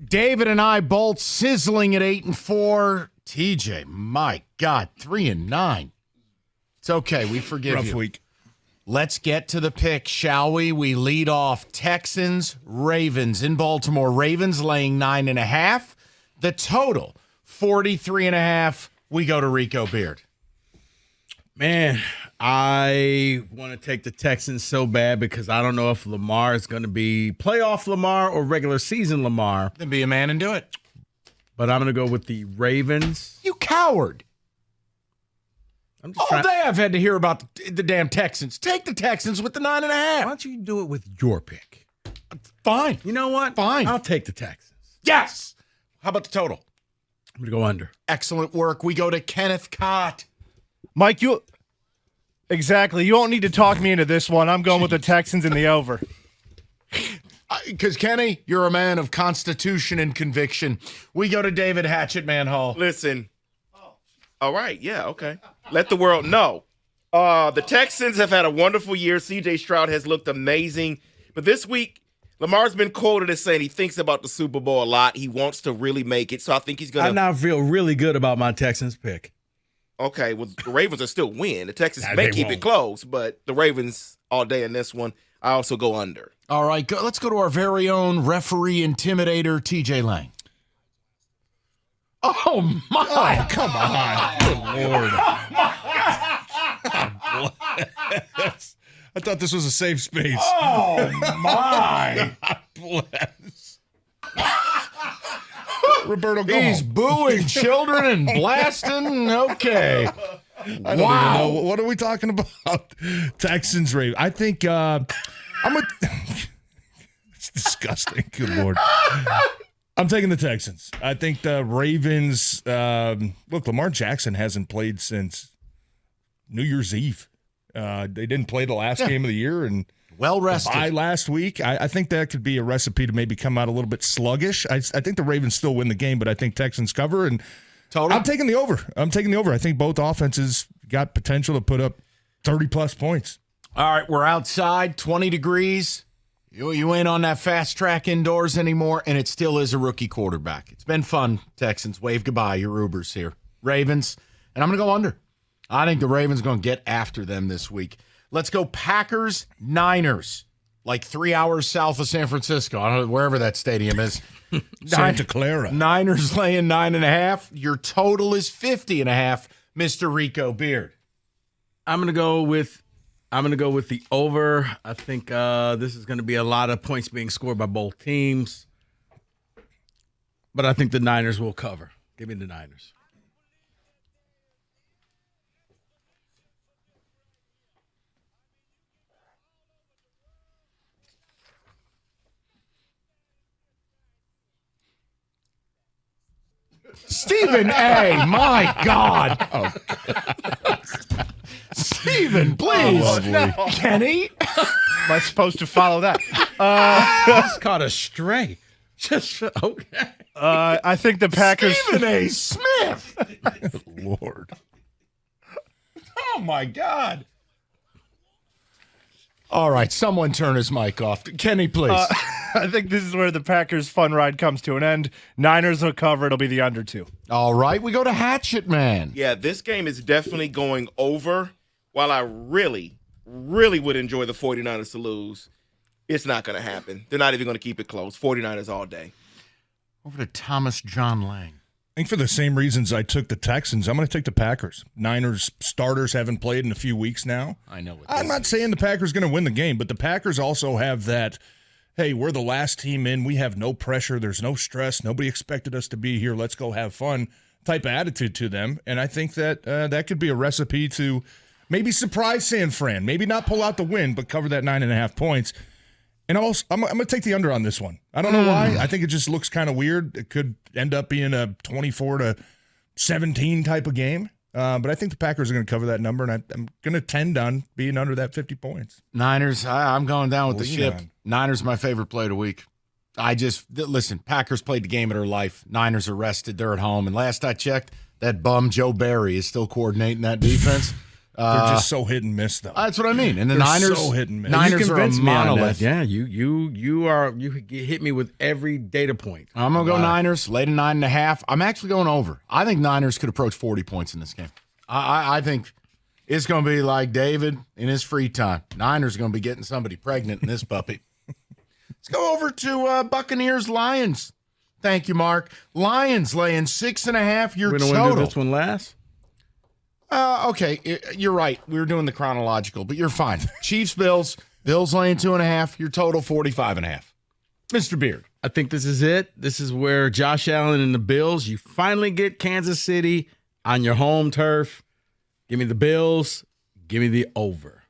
David and I both sizzling at 8-4. TJ, my God, 3-9. It's okay. We forgive you. Rough week. Let's get to the pick, shall we? We lead off Texans, Ravens in Baltimore. Ravens laying 9.5. The total, 43.5. We go to Rico Beard. Man, I want to take the Texans so bad because I don't know if Lamar is going to be playoff Lamar or regular season Lamar. Then be a man and do it. But I'm going to go with the Ravens. You coward. I'm just All day I've had to hear about the damn Texans. Take the Texans with the 9.5. Why don't you do it with your pick? Fine. You know what? Fine. I'll take the Texans. Yes. How about the total? I'm going to go under. Excellent work. We go to Kenneth Cott. Mike, exactly. You won't need to talk me into this one. I'm going with the Texans in the over. Because, Kenny, you're a man of constitution and conviction. We go to David Hatchet Man Hall. Listen. All right. Yeah. Okay. Let the world know. The Texans have had a wonderful year. C.J. Stroud has looked amazing. But this week, Lamar's been quoted as saying he thinks about the Super Bowl a lot. He wants to really make it. So I think he's going to. I now feel really good about my Texans pick. Okay. Well, the Ravens will still win. The Texans may keep it close, but the Ravens all day in this one. I also go under. All right. Let's go to our very own referee intimidator, TJ Lang. Oh, my. Oh, come on. Good Lord. I thought this was a safe space. Oh, my. Bless. Roberto, go He's home. booing children and blasting. Okay. I don't even know. What are we talking about? Texans, Ravens. I think I'm a. It's disgusting. Good Lord. I'm taking the Texans. I think the Ravens. Look, Lamar Jackson hasn't played since New Year's Eve. They didn't play the last game of the year and well rested by last week. I think that could be a recipe to maybe come out a little bit sluggish. I think the Ravens still win the game, but I think Texans cover. And total. I'm taking the over. I think both offenses got potential to put up 30-plus points. All right, we're outside, 20 degrees. You ain't on that fast track indoors anymore, and it still is a rookie quarterback. It's been fun, Texans. Wave goodbye, your Ubers here. Ravens, and I'm going to go under. I think the Ravens going to get after them this week. Let's go Packers, Niners, like 3 hours south of San Francisco. I don't know, wherever that stadium is. Santa Clara. Niners laying 9.5. Your total is 50.5, Mr. Rico Beard. I'm gonna go with the over. I think this is going to be a lot of points being scored by both teams, but I think the Niners will cover. Give me the Niners. Stephen A., my God. Oh, Stephen, please. Oh, no. Kenny? Am I supposed to follow that? Just caught a stray. Just okay. I think the Packers. Stephen A. Smith. Lord. Oh, my God. All right, someone turn his mic off. Kenny, please. I think this is where the Packers' fun ride comes to an end. Niners will cover. It'll be the under 2. All right, we go to Hatchet Man. Yeah, this game is definitely going over. While I really, really would enjoy the 49ers to lose, it's not going to happen. They're not even going to keep it close. 49ers all day. Over to Thomas John Lang. I think for the same reasons I took the Texans, I'm going to take the Packers. Niners starters haven't played in a few weeks now. I know what I'm not saying the Packers are going to win the game, but the Packers also have that, hey, we're the last team in. We have no pressure. There's no stress. Nobody expected us to be here. Let's go have fun type of attitude to them. And I think that that could be a recipe to maybe surprise San Fran. Maybe not pull out the win, but cover that 9.5 points. And I'm going to take the under on this one. I don't know why. I think it just looks kind of weird. It could end up being a 24-17 type of game. But I think the Packers are going to cover that number, and I'm going to tend on being under that 50 points. Niners, I'm going down with the ship. Niners, my favorite play of the week. Listen, Packers played the game of their life. Niners are rested. They're at home. And last I checked, that bum Joe Barry is still coordinating that defense. They're just so hit and miss, though. That's what I mean. And the They're Niners, so hit and miss. Niners You are a convinced me on that. monolith. Yeah, you hit me with every data point. I'm going to go Niners, lay to 9.5. I'm actually going over. I think Niners could approach 40 points in this game. I think it's going to be like David in his free time. Niners are going to be getting somebody pregnant in this puppy. Let's go over to Buccaneers Lions. Thank you, Mark. Lions laying 6.5. Your We're total. going to do this one last? Okay, you're right. We were doing the chronological, but you're fine. Chiefs, Bills. Bills laying 2.5. Your total 45.5. Mr. Beard. I think this is it. This is where Josh Allen and the Bills, you finally get Kansas City on your home turf. Give me the Bills. Give me the over.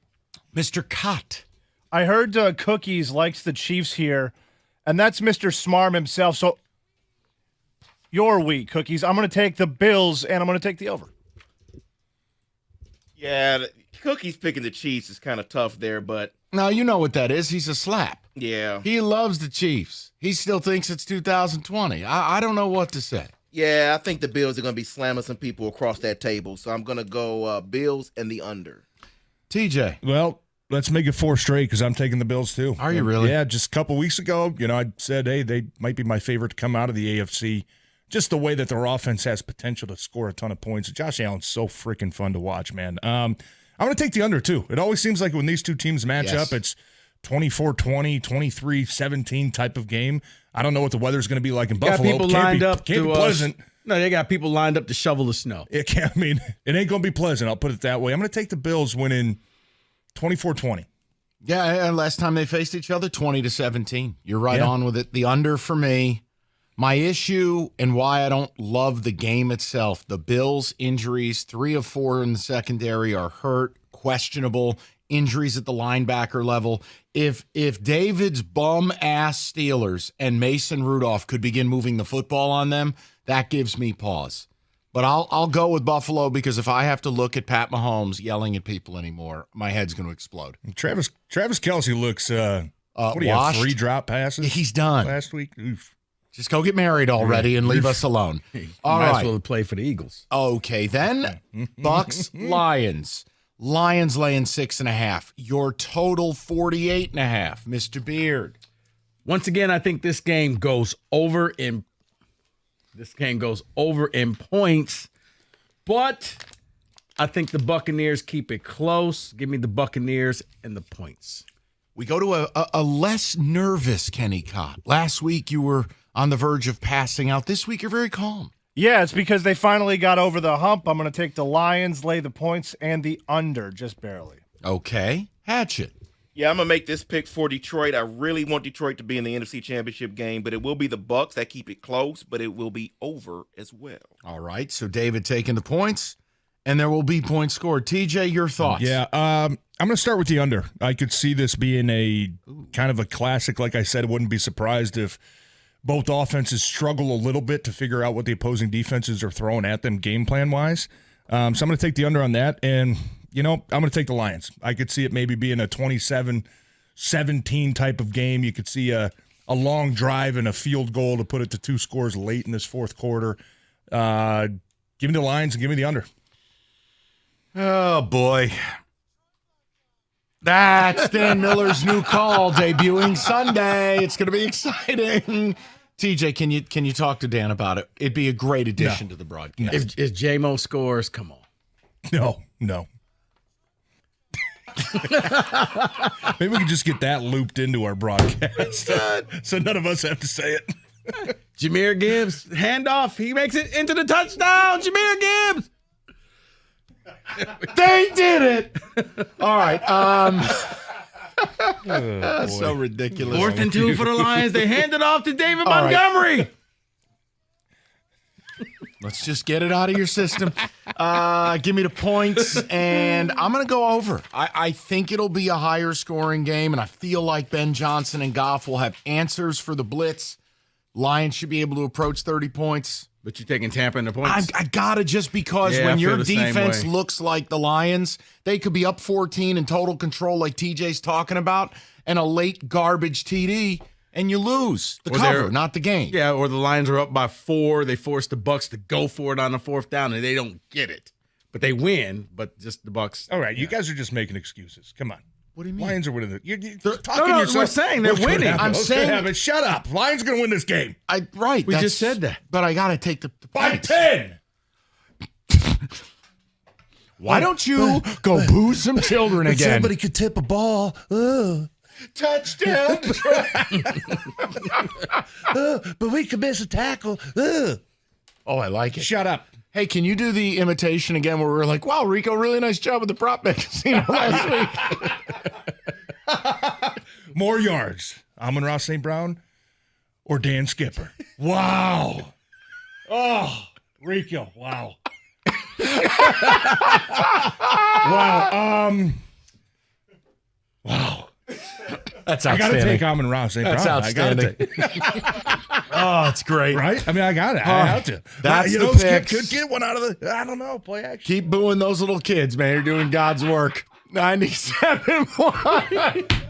Mr. Cott. I heard Cookies likes the Chiefs here, and that's Mr. Smarm himself. So your week, Cookies. I'm going to take the Bills, and I'm going to take the over. Yeah, Cookie's picking the Chiefs is kind of tough there, but Now, you know what that is. He's a slap. yeah. He loves the Chiefs. He still thinks it's 2020. I don't know what to say. Yeah, I think the Bills are going to be slamming some people across that table, so I'm going to go Bills and the under. TJ. Well, let's make it 4 straight because I'm taking the Bills too. Are you really? Yeah, just a couple weeks ago, I said, hey, they might be my favorite to come out of the AFC. Just the way that their offense has potential to score a ton of points. Josh Allen's so freaking fun to watch, man. I'm going to take the under too. It always seems like when these two teams match up, it's 24-20, 23-17 type of game. I don't know what the weather's going to be like in Buffalo. Got people lined up can't to be pleasant. No, they got people lined up to shovel the snow. It can't. I mean, it ain't going to be pleasant. I'll put it that way. I'm going to take the Bills winning 24-20. Yeah, and last time they faced each other, 20-17. You're right on with it. The under for me. My issue and why I don't love the game itself, the Bills' injuries, 3 of 4 in the secondary are hurt, questionable, injuries at the linebacker level. If David's bum-ass Steelers and Mason Rudolph could begin moving the football on them, that gives me pause. But I'll go with Buffalo because if I have to look at Pat Mahomes yelling at people anymore, my head's going to explode. Travis Kelce looks, what do you have, 3 drop passes? He's done. Last week? Oof. Just go get married already and leave us alone. All Might right. as well play for the Eagles. Okay, then Bucks, Lions. Lions laying 6.5. Your total 48.5. Mr. Beard. Once again, I think this game goes over in points, but I think the Buccaneers keep it close. Give me the Buccaneers and the points. We go to a less nervous Kenny Cott. Last week you were on the verge of passing out. This week you're very calm. Yeah, it's because they finally got over the hump. I'm going to take the Lions, lay the points, and the under, just barely. Okay. Hatchet. Yeah, I'm going to make this pick for Detroit. I really want Detroit to be in the NFC Championship game, but it will be the Bucks that keep it close, but it will be over as well. All right, so David taking the points, and there will be points scored. TJ, your thoughts? Yeah, I'm going to start with the under. I could see this being a kind of a classic. Like I said, I wouldn't be surprised if both offenses struggle a little bit to figure out what the opposing defenses are throwing at them game plan-wise. So I'm going to take the under on that, and, I'm going to take the Lions. I could see it maybe being a 27-17 type of game. You could see a long drive and a field goal to put it to 2 scores late in this fourth quarter. Give me the Lions and give me the under. Oh, boy. That's Dan Miller's new call debuting Sunday. It's going to be exciting. TJ, can you talk to Dan about it? It'd be a great addition to the broadcast. If J-Mo scores, come on. No. Maybe we can just get that looped into our broadcast so none of us have to say it. Jahmyr Gibbs, handoff. He makes it into the touchdown. Jahmyr Gibbs. They did it. All right. So ridiculous. 4th and 2 for the Lions. They hand it off to David All right. Montgomery. Let's just get it out of your system. Give me the points, and I'm going to go over. I think it'll be a higher scoring game, and I feel like Ben Johnson and Goff will have answers for the blitz. Lions should be able to approach 30 points. But you're taking Tampa in the points. I got to just because Yeah, when I feel your the same defense way. looks like the Lions, they could be up 14 in total control like TJ's talking about, and a late garbage TD, and you lose the Or cover, they're- not the game. Yeah, or the Lions are up by 4. They force the Bucks to go for it on the 4th down, and they don't get it. but they win. But just the Bucks. All right, you guys are just making excuses. Come on. What do you mean? Lions are winning. You're talking No, yourself. we're saying they're What's gonna winning. happen? I'm What's gonna saying- happen? Shut up. Lions are going to win this game. Right. We just said that. But I got to take the By points. 10. Why don't you go boo some children again? Somebody could tip a ball. Touchdown. But we could miss a tackle. Oh, I like it. Shut up. Hey, can you do the imitation again where we're like, wow, Rico, really nice job with the prop bet casino last week? More yards. Amon-Ra St. Brown or Dan Skipper? Wow. Oh, Rico. Wow. Wow. Wow. That's I got to outstanding. take Amon-Ra St. Brown. That's outstanding. Oh, it's great. Right? I mean, I got it. I have to. That's you the know, Skip picks. could get one out of the, I don't know, play action. Keep booing those little kids, man. You're doing God's work. 97.1.